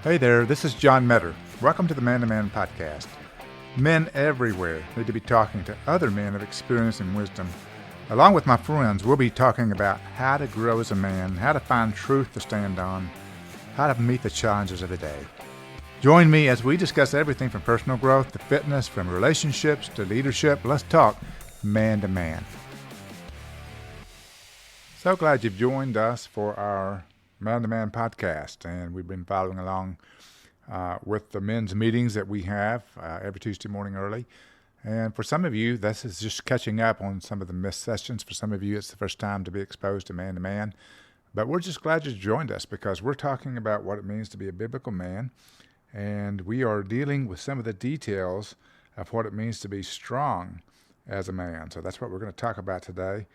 Hey there, this is John Metter. Welcome to the Man to Man podcast. Men everywhere need to be talking to other men of experience and wisdom. Along with my friends, we'll be talking about how to grow as a man, how to find truth to stand on, how to meet the challenges of the day. Join me as we discuss everything from personal growth to fitness, from relationships to leadership. Let's talk man to man. So glad you've joined us for our Man to Man podcast, and we've been following along with the men's meetings that we have every Tuesday morning early. And for some of you, this is just catching up on some of the missed sessions. For some of you, it's the first time to be exposed to man. But we're just glad you joined us because we're talking about what it means to be a biblical man, and we are dealing with some of the details of what it means to be strong as a man. So that's what we're going to talk about today.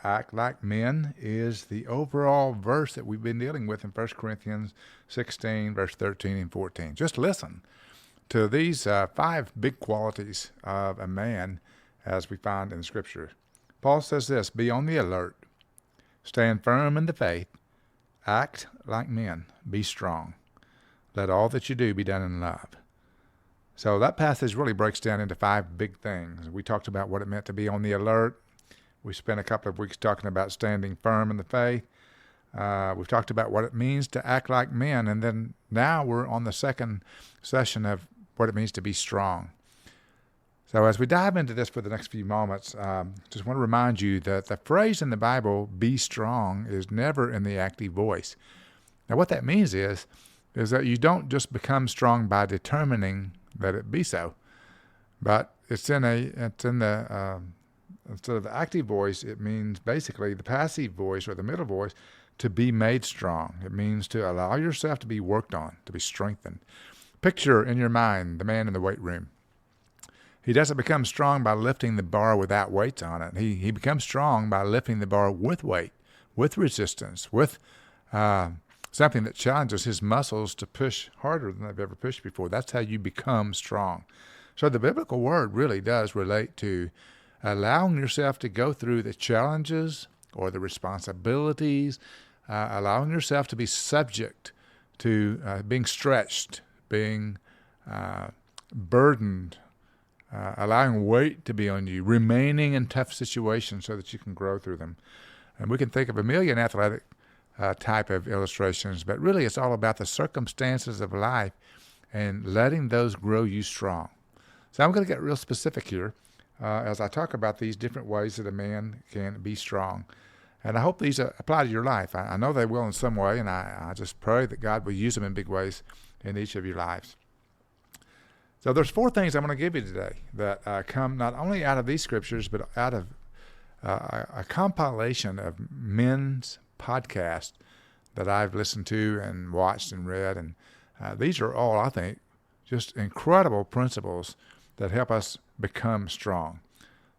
Act like men is the overall verse that we've been dealing with in 1 Corinthians 16, verse 13 and 14. Just listen to these 5 big qualities of a man as we find in the Scripture. Paul says this: be on the alert, stand firm in the faith, act like men, be strong. Let all that you do be done in love. So that passage really breaks down into 5 big things. We talked about what it meant to be on the alert. We spent a couple of weeks talking about standing firm in the faith. We've talked about what it means to act like men, and then now we're on the second session of what it means to be strong. So as we dive into this for the next few moments, just want to remind you that the phrase in the Bible, be strong, is never in the active voice. Now what that means is that you don't just become strong by determining that it be so, but instead of the active voice, it means basically the passive voice or the middle voice, to be made strong. It means to allow yourself to be worked on, to be strengthened. Picture in your mind the man in the weight room. He doesn't become strong by lifting the bar without weights on it. He becomes strong by lifting the bar with weight, with resistance, with something that challenges his muscles to push harder than they've ever pushed before. That's how you become strong. So the biblical word really does relate to allowing yourself to go through the challenges or the responsibilities, allowing yourself to be subject to being stretched, being burdened, allowing weight to be on you, remaining in tough situations so that you can grow through them. And we can think of a million athletic type of illustrations, but really it's all about the circumstances of life and letting those grow you strong. So I'm going to get real specific here as I talk about these different ways that a man can be strong. And I hope these apply to your life. I know they will in some way, and I just pray that God will use them in big ways in each of your lives. So there's 4 things I'm going to give you today that come not only out of these scriptures, but out of a compilation of men's podcasts that I've listened to and watched and read. And these are all, I think, just incredible principles that help us become strong.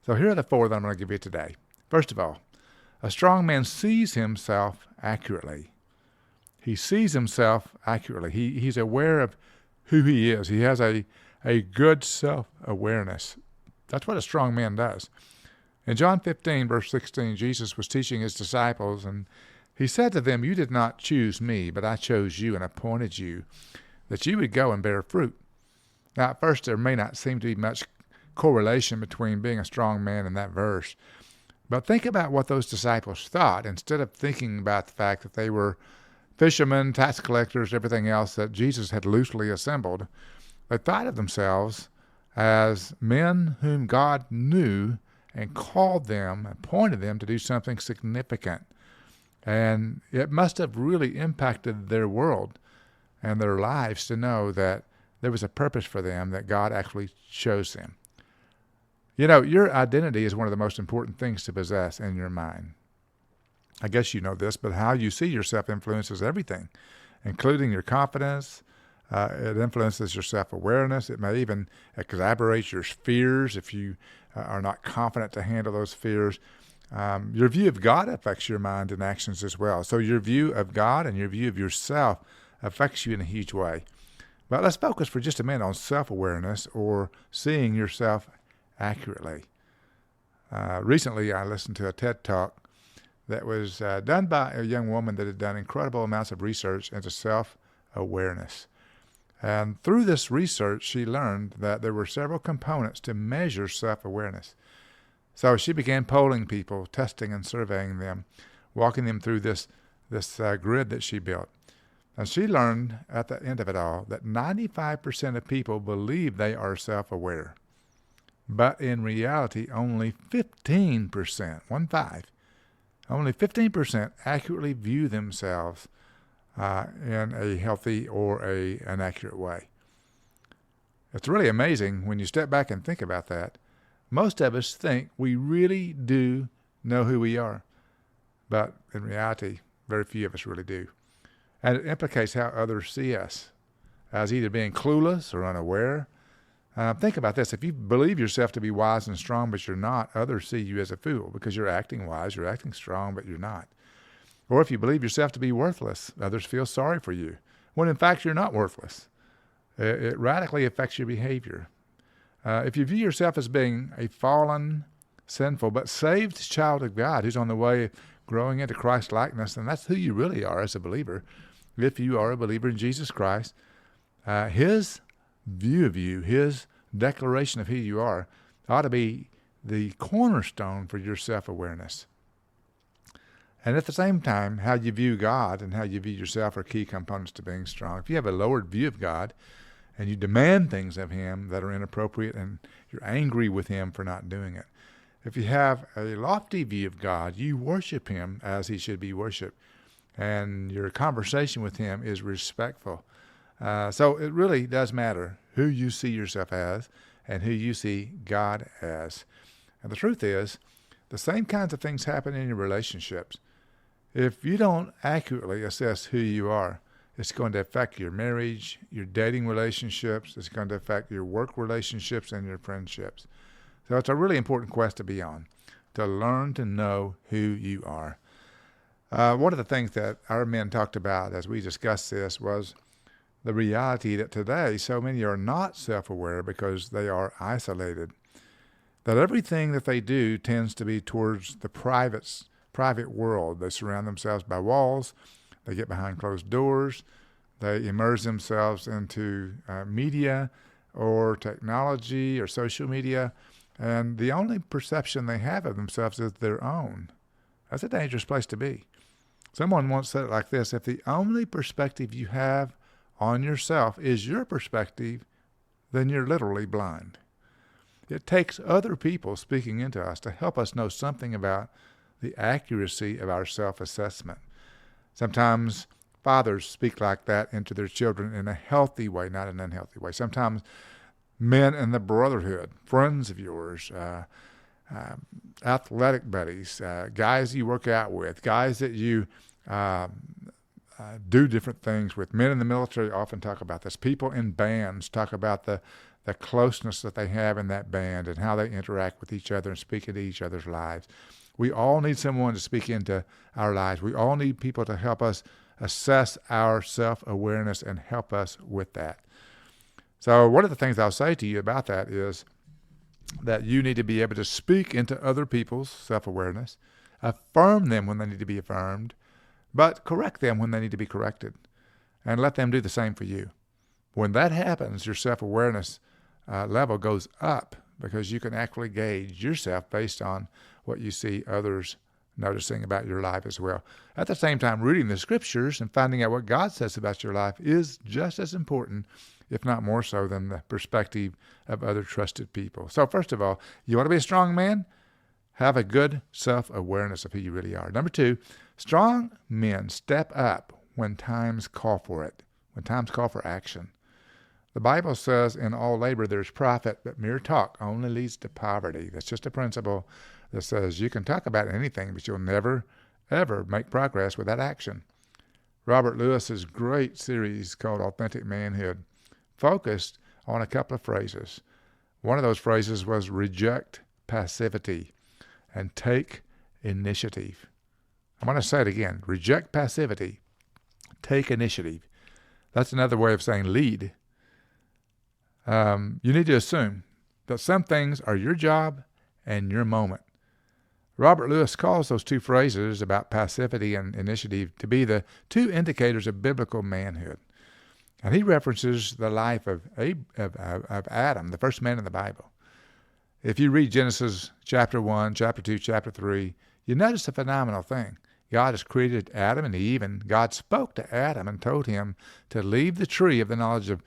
So here are the 4 that I'm going to give you today. First of all, a strong man sees himself accurately. He sees himself accurately. He's aware of who he is. He has a good self-awareness. That's what a strong man does. In John 15, verse 16, Jesus was teaching his disciples, and he said to them, you did not choose me, but I chose you and appointed you, that you would go and bear fruit. Now, at first, there may not seem to be much correlation between being a strong man and that verse. But think about what those disciples thought. Instead of thinking about the fact that they were fishermen, tax collectors, everything else that Jesus had loosely assembled, they thought of themselves as men whom God knew and called them, appointed them to do something significant. And it must have really impacted their world and their lives to know that there was a purpose for them, that God actually chose them. You know, your identity is one of the most important things to possess in your mind. I guess you know this, but how you see yourself influences everything, including your confidence. It influences your self-awareness. It may even exacerbate your fears if you are not confident to handle those fears. Your view of God affects your mind and actions as well. So your view of God and your view of yourself affects you in a huge way. But let's focus for just a minute on self-awareness or seeing yourself accurately. Recently, I listened to a TED Talk that was done by a young woman that had done incredible amounts of research into self-awareness. And through this research, she learned that there were several components to measure self-awareness. So she began polling people, testing and surveying them, walking them through this grid that she built. And she learned at the end of it all that 95% of people believe they are self-aware. But in reality, only 15%, only 15% accurately view themselves in a healthy or an accurate way. It's really amazing when you step back and think about that. Most of us think we really do know who we are, but in reality, very few of us really do. And it implicates how others see us as either being clueless or unaware. Think about this. If you believe yourself to be wise and strong, but you're not, others see you as a fool because you're acting wise, you're acting strong, but you're not. Or if you believe yourself to be worthless, others feel sorry for you, when in fact you're not worthless. It radically affects your behavior. If you view yourself as being a fallen, sinful, but saved child of God who's on the way of growing into Christ-likeness, then that's who you really are as a believer. If you are a believer in Jesus Christ, his view of you, his declaration of who you are, ought to be the cornerstone for your self-awareness. And at the same time, how you view God and how you view yourself are key components to being strong. If you have a lowered view of God and you demand things of him that are inappropriate and you're angry with him for not doing it. If you have a lofty view of God, you worship him as he should be worshiped. And your conversation with him is respectful. So it really does matter who you see yourself as and who you see God as. And the truth is, the same kinds of things happen in your relationships. If you don't accurately assess who you are, it's going to affect your marriage, your dating relationships, it's going to affect your work relationships and your friendships. So it's a really important quest to be on, to learn to know who you are. One of the things that our men talked about as we discussed this was the reality that today so many are not self-aware because they are isolated. That everything that they do tends to be towards the private world. They surround themselves by walls. They get behind closed doors. They immerse themselves into media or technology or social media. And the only perception they have of themselves is their own. That's a dangerous place to be. Someone once said it like this: if the only perspective you have on yourself is your perspective, then you're literally blind. It takes other people speaking into us to help us know something about the accuracy of our self-assessment. Sometimes fathers speak like that into their children in a healthy way, not an unhealthy way. Sometimes men in the brotherhood, friends of yours, athletic buddies, guys you work out with, guys that you do different things with. Men in the military often talk about this. People in bands talk about the closeness that they have in that band and how they interact with each other and speak into each other's lives. We all need someone to speak into our lives. We all need people to help us assess our self-awareness and help us with that. So one of the things I'll say to you about that is that you need to be able to speak into other people's self-awareness, affirm them when they need to be affirmed, but correct them when they need to be corrected, and let them do the same for you. When that happens, your self-awareness level goes up because you can actually gauge yourself based on what you see others noticing about your life as well. At the same time, reading the scriptures and finding out what God says about your life is just as important, if not more so, than the perspective of other trusted people. So first of all, you want to be a strong man? Have a good self-awareness of who you really are. Number two, strong men step up when times call for it, when times call for action. The Bible says, in all labor there's profit, but mere talk only leads to poverty. That's just a principle that says you can talk about anything, but you'll never, ever make progress without action. Robert Lewis's great series called Authentic Manhood focused on a couple of phrases. One of those phrases was reject passivity and take initiative. I'm going to say it again. Reject passivity, take initiative. That's another way of saying lead. You need to assume that some things are your job and your moment. Robert Lewis calls those two phrases about passivity and initiative to be the two indicators of biblical manhood. And he references the life of Adam, the first man in the Bible. If you read Genesis chapter 1, chapter 2, chapter 3, you notice a phenomenal thing. God has created Adam and Eve, and God spoke to Adam and told him to leave the tree of the knowledge of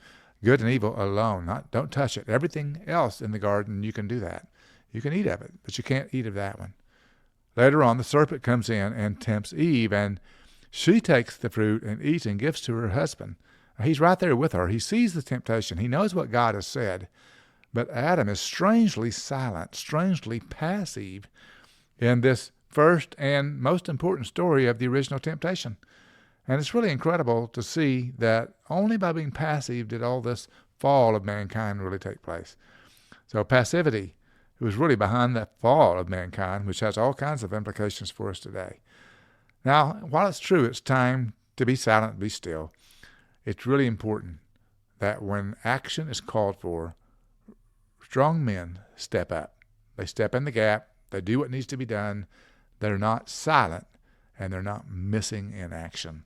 good and evil alone. Don't touch it. Everything else in the garden, you can do that. You can eat of it, but you can't eat of that one. Later on, the serpent comes in and tempts Eve, and she takes the fruit and eats and gives to her husband. He's right there with her. He sees the temptation. He knows what God has said. But Adam is strangely silent, strangely passive in this first and most important story of the original temptation. And it's really incredible to see that only by being passive did all this fall of mankind really take place. So passivity was really behind that fall of mankind, which has all kinds of implications for us today. Now, while it's true it's time to be silent and be still, it's really important that when action is called for, strong men step up. They step in the gap. They do what needs to be done. They're not silent, and they're not missing in action.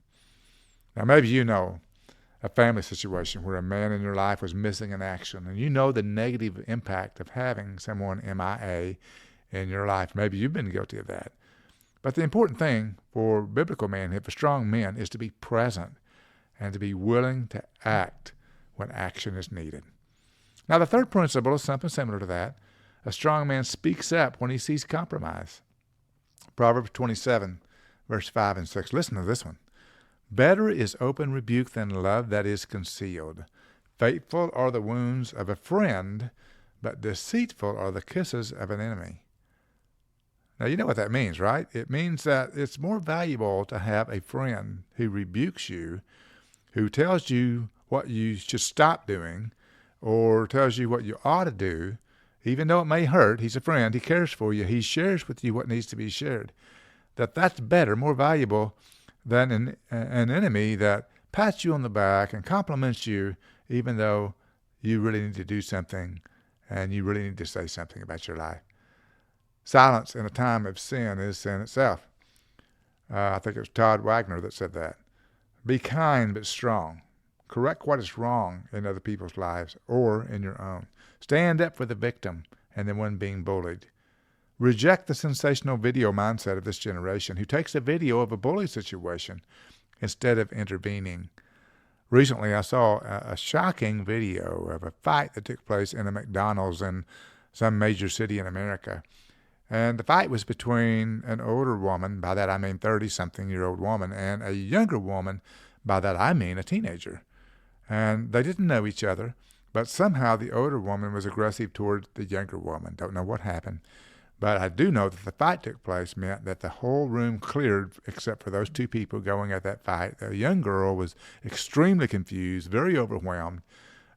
Now, maybe you know a family situation where a man in your life was missing in action, and you know the negative impact of having someone MIA in your life. Maybe you've been guilty of that. But the important thing for biblical manhood, for strong men, is to be present and to be willing to act when action is needed. Now, the third principle is something similar to that. A strong man speaks up when he sees compromise. Proverbs 27, verse 5 and 6. Listen to this one. Better is open rebuke than love that is concealed. Faithful are the wounds of a friend, but deceitful are the kisses of an enemy. Now, you know what that means, right? It means that it's more valuable to have a friend who rebukes you, who tells you what you should stop doing, or tells you what you ought to do, even though it may hurt. He's a friend. He cares for you. He shares with you what needs to be shared. That's better, more valuable than an enemy that pats you on the back and compliments you, even though you really need to do something and you really need to say something about your life. Silence in a time of sin is sin itself. I think it was Todd Wagner that said that. Be kind but strong. Correct what is wrong in other people's lives or in your own. Stand up for the victim and the one being bullied. Reject the sensational video mindset of this generation who takes a video of a bully situation instead of intervening. Recently, I saw a shocking video of a fight that took place in a McDonald's in some major city in America. And the fight was between an older woman, by that I mean 30-something-year-old woman, and a younger woman, by that I mean a teenager. And they didn't know each other, but somehow the older woman was aggressive toward the younger woman. Don't know what happened. But I do know that the fight took place meant that the whole room cleared except for those two people going at that fight. The young girl was extremely confused, very overwhelmed,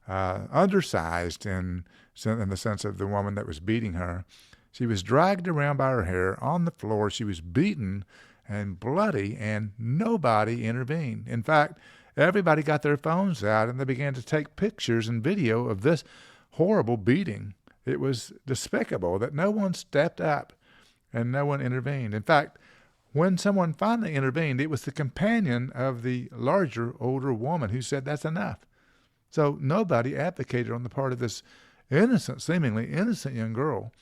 undersized in the sense of the woman that was beating her. She was dragged around by her hair on the floor. She was beaten and bloody, and nobody intervened. In fact, everybody got their phones out, and they began to take pictures and video of this horrible beating. It was despicable that no one stepped up and no one intervened. In fact, when someone finally intervened, it was the companion of the larger, older woman who said, that's enough. So nobody advocated on the part of this innocent, seemingly innocent young girl.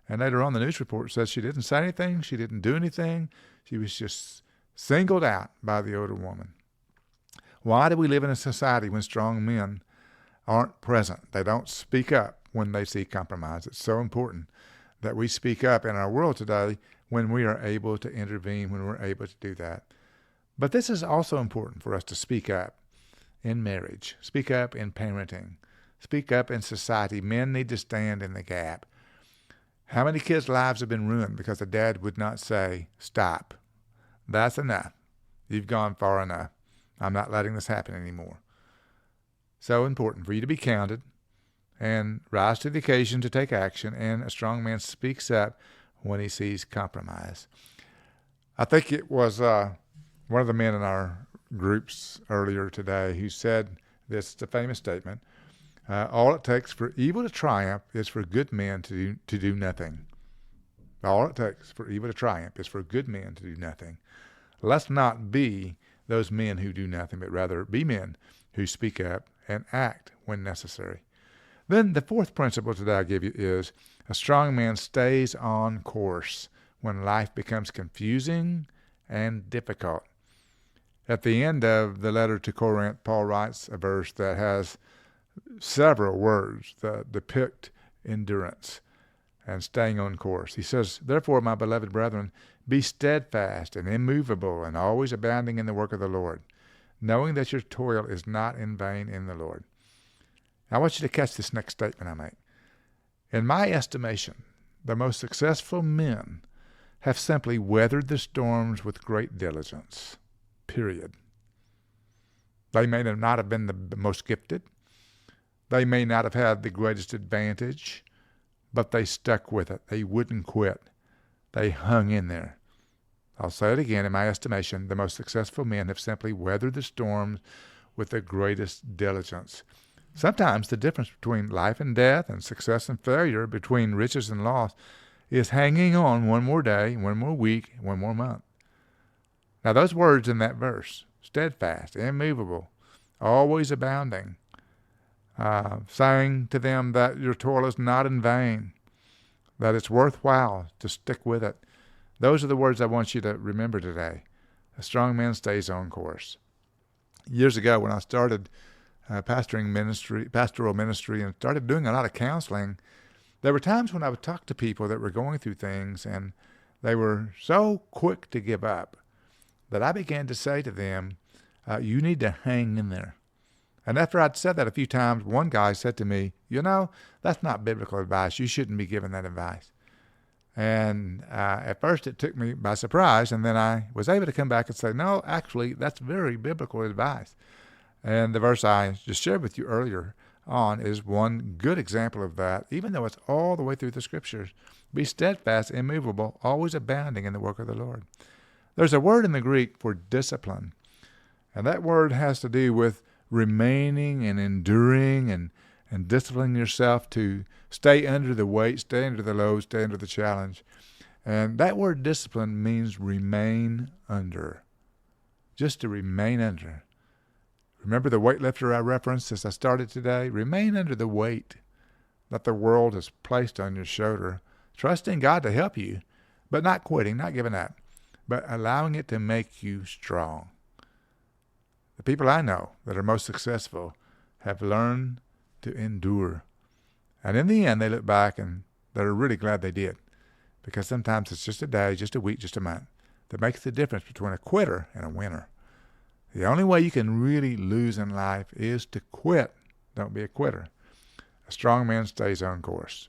And later on, the news report says she didn't say anything, she didn't do anything. She was just singled out by the older woman. Why do we live in a society when strong men aren't present? They don't speak up when they see compromise. It's so important that we speak up in our world today when we are able to intervene, when we're able to do that. But this is also important for us to speak up in marriage, speak up in parenting, speak up in society. Men need to stand in the gap. How many kids' lives have been ruined because the dad would not say, stop, that's enough, you've gone far enough, I'm not letting this happen anymore. So important for you to be counted and rise to the occasion to take action, and a strong man speaks up when he sees compromise. I think it was one of the men in our groups earlier today who said this, it's a famous statement, all it takes for evil to triumph is for good men to do nothing. All it takes for evil to triumph is for good men to do nothing. Let's not be those men who do nothing, but rather be men who speak up and act when necessary. Then the fourth principle today I'll give you is a strong man stays on course when life becomes confusing and difficult. At the end of the letter to Corinth, Paul writes a verse that has several words that depict endurance and staying on course. He says, "Therefore, my beloved brethren, be steadfast and immovable and always abounding in the work of the Lord, knowing that your toil is not in vain in the Lord." I want you to catch this next statement I make. In my estimation, the most successful men have simply weathered the storms with great diligence, period. They may not have been the most gifted. They may not have had the greatest advantage, but they stuck with it. They wouldn't quit. They hung in there. I'll say it again. In my estimation, the most successful men have simply weathered the storms with the greatest diligence. Sometimes the difference between life and death and success and failure, between riches and loss, is hanging on one more day, one more week, one more month. Now those words in that verse, steadfast, immovable, always abounding, saying to them that your toil is not in vain, that it's worthwhile to stick with it. Those are the words I want you to remember today. A strong man stays on course. Years ago when I started pastoral ministry and started doing a lot of counseling, there were times when I would talk to people that were going through things and they were so quick to give up that I began to say to them, you need to hang in there. And after I'd said that a few times, one guy said to me, that's not biblical advice. You shouldn't be giving that advice. And at first it took me by surprise, and then I was able to come back and say, no, actually, that's very biblical advice. And the verse I just shared with you earlier on is one good example of that, even though it's all the way through the Scriptures. Be steadfast, immovable, always abounding in the work of the Lord. There's a word in the Greek for discipline, and that word has to do with remaining and enduring and disciplining yourself to stay under the weight, stay under the load, stay under the challenge. And that word discipline means remain under, just to remain under. Remember the weightlifter I referenced as I started today? Remain under the weight that the world has placed on your shoulder, trusting God to help you, but not quitting, not giving up, but allowing it to make you strong. The people I know that are most successful have learned to endure. And in the end, they look back and they're really glad they did, because sometimes it's just a day, just a week, just a month that makes the difference between a quitter and a winner. The only way you can really lose in life is to quit. Don't be a quitter. A strong man stays on course.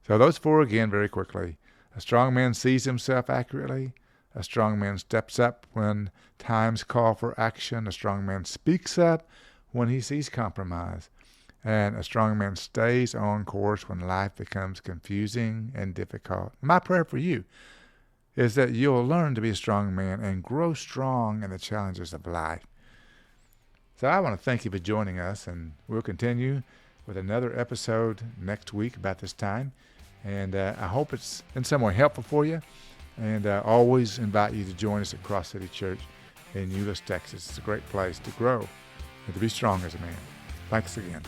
So those four again very quickly. A strong man sees himself accurately. A strong man steps up when times call for action. A strong man speaks up when he sees compromise. And a strong man stays on course when life becomes confusing and difficult. My prayer for you is that you'll learn to be a strong man and grow strong in the challenges of life. So I want to thank you for joining us, and we'll continue with another episode next week about this time. And I hope it's in some way helpful for you. And I always invite you to join us at Cross City Church in Euless, Texas. It's a great place to grow and to be strong as a man. Thanks again.